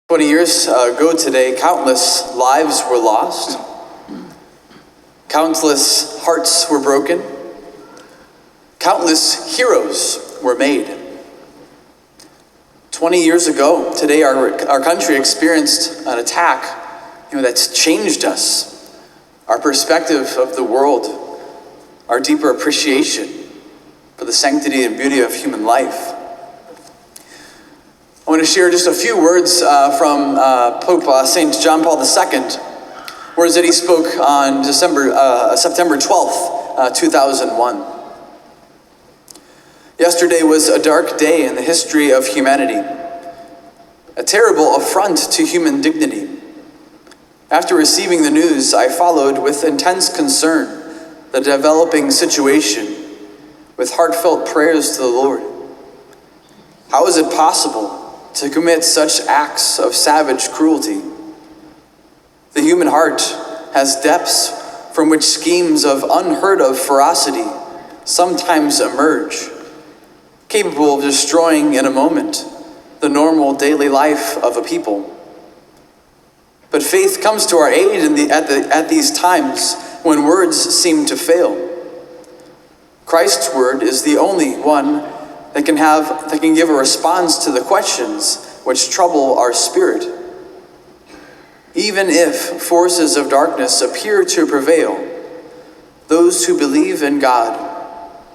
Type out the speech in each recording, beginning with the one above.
20 years ago today, countless lives were lost. Countless hearts were broken. Countless heroes were made. 20 years ago today, our country experienced an attack that's changed us, our perspective of the world, our deeper appreciation for the sanctity and beauty of human life. I want to share just a few words from Pope St. John Paul II, words that he spoke on September 12th, 2001. Yesterday was a dark day in the history of humanity, a terrible affront to human dignity. After receiving the news, I followed with intense concern the developing situation with heartfelt prayers to the Lord. How is it possible to commit such acts of savage cruelty? The human heart has depths from which schemes of unheard of ferocity sometimes emerge, capable of destroying in a moment the normal daily life of a people. But faith comes to our aid at these times when words seem to fail. Christ's word is the only one that can give a response to the questions which trouble our spirit. Even if forces of darkness appear to prevail, those who believe in God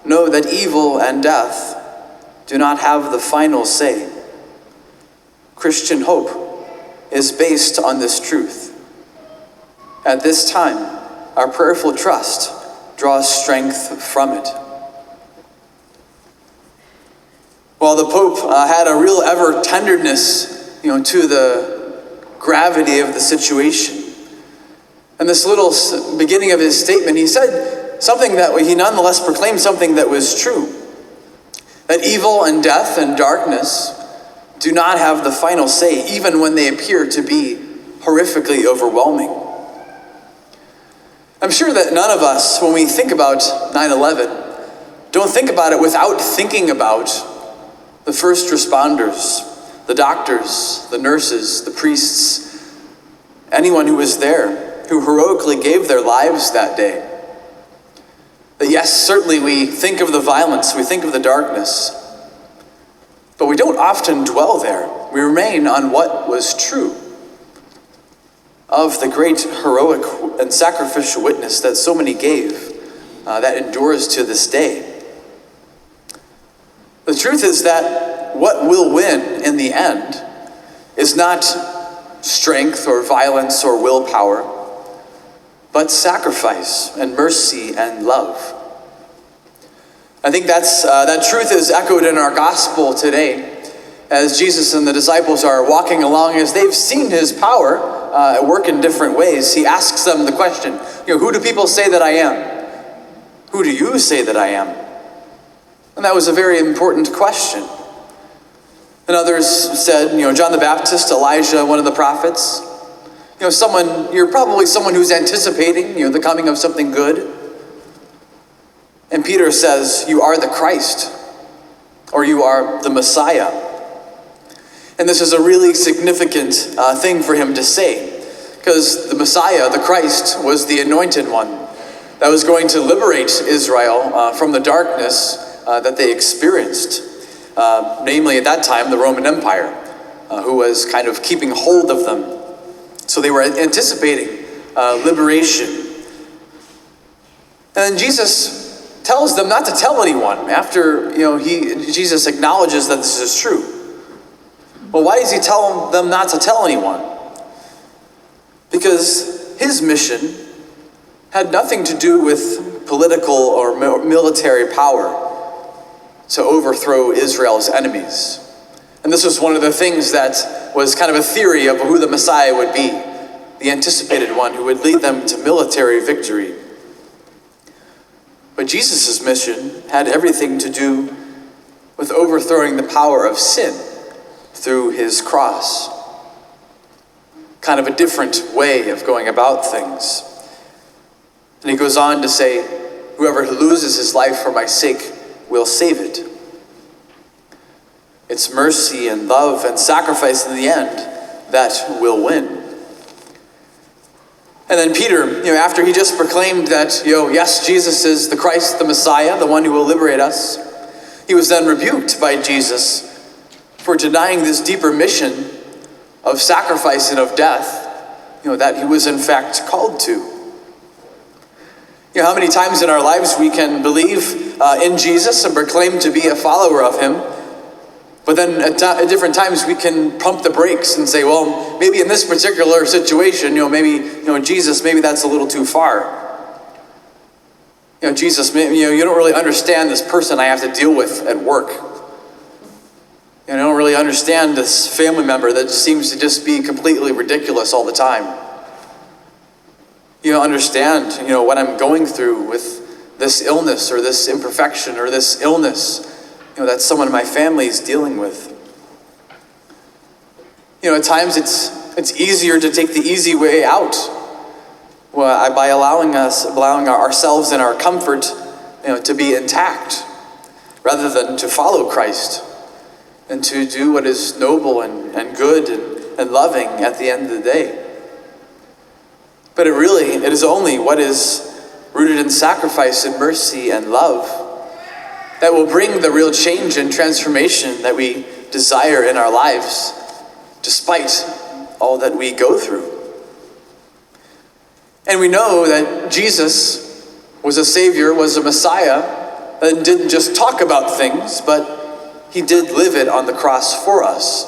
know that evil and death do not have the final say. Christian hope is based on this truth. At this time, our prayerful trust draws strength from it. While the Pope had a real ever tenderness, to the gravity of the situation, and this little beginning of his statement, he said something that he nonetheless proclaimed something that was true, that evil and death and darkness do not have the final say, even when they appear to be horrifically overwhelming. I'm sure that none of us, when we think about 9/11, don't think about it without thinking about the first responders, the doctors, the nurses, the priests, anyone who was there, who heroically gave their lives that day. That yes, certainly we think of the violence, we think of the darkness, but we don't often dwell there. We remain on what was true of the great heroic and sacrificial witness that so many gave, that endures to this day. The truth is that what will win in the end is not strength or violence or willpower, but sacrifice and mercy and love. I think that truth is echoed in our gospel today as Jesus and the disciples are walking along. As they've seen his power at work in different ways, he asks them the question, who do people say that I am? Who do you say that I am? And that was a very important question. And others said, John the Baptist, Elijah, one of the prophets. You're probably someone who's anticipating, the coming of something good. And Peter says, you are the Christ, or you are the Messiah. And this is a really significant thing for him to say, because the Messiah, the Christ, was the anointed one that was going to liberate Israel from the darkness that they experienced, namely at that time the Roman Empire, who was kind of keeping hold of them. So they were anticipating liberation. And then Jesus tells them not to tell anyone after Jesus acknowledges that this is true. Well, why does he tell them not to tell anyone? Because his mission had nothing to do with political or military power to overthrow Israel's enemies. And this was one of the things that was kind of a theory of who the Messiah would be, the anticipated one who would lead them to military victory. But Jesus' mission had everything to do with overthrowing the power of sin through his cross. Kind of a different way of going about things. And he goes on to say, whoever loses his life for my sake will save it. It's mercy and love and sacrifice in the end that will win. And then Peter, after he just proclaimed that, yes, Jesus is the Christ, the Messiah, the one who will liberate us, he was then rebuked by Jesus for denying this deeper mission of sacrifice and of death, that he was in fact called to. How many times in our lives we can believe in Jesus and proclaim to be a follower of him, but then at different times we can pump the brakes and say, well, maybe in this particular situation, Jesus, maybe that's a little too far. Jesus, you don't really understand this person I have to deal with at work. I don't really understand this family member that seems to just be completely ridiculous all the time. You don't understand, what I'm going through with this illness or this imperfection or this illness, that someone in my family is dealing with. At times it's easier to take the easy way out, by allowing ourselves and our comfort, to be intact, rather than to follow Christ and to do what is noble and good and loving at the end of the day. But it is only what is rooted in sacrifice and mercy and love that will bring the real change and transformation that we desire in our lives, despite all that we go through. And we know that Jesus was a Savior, was a Messiah, that didn't just talk about things, but he did live it on the cross for us.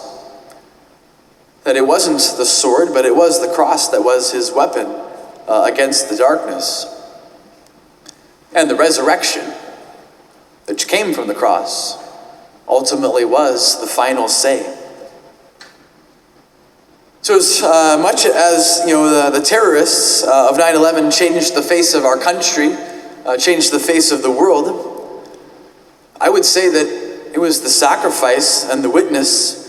That it wasn't the sword, but it was the cross that was his weapon against the darkness. And the resurrection, which came from the cross, ultimately was the final say. So as much as the terrorists of 9/11 changed the face of our country, changed the face of the world, I would say that it was the sacrifice and the witness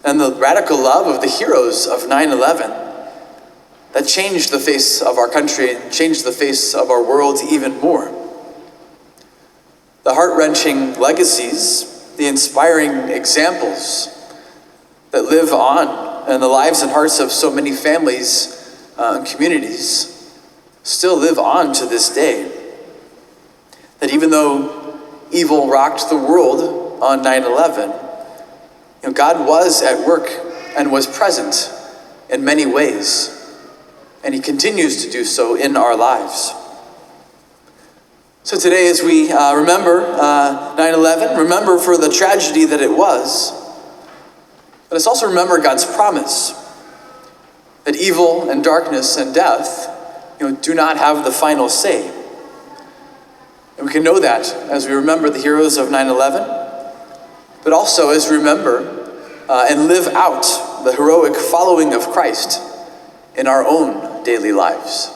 and the radical love of the heroes of 9/11 that changed the face of our country and changed the face of our world even more. The heart-wrenching legacies, the inspiring examples that live on in the lives and hearts of so many families and communities still live on to this day. That even though evil rocked the world on 9/11, God was at work and was present in many ways, and he continues to do so in our lives. So today, as we remember 9/11, remember for the tragedy that it was, but let's also remember God's promise that evil and darkness and death do not have the final say. And we can know that as we remember the heroes of 9/11, but also as we remember and live out the heroic following of Christ in our own daily lives.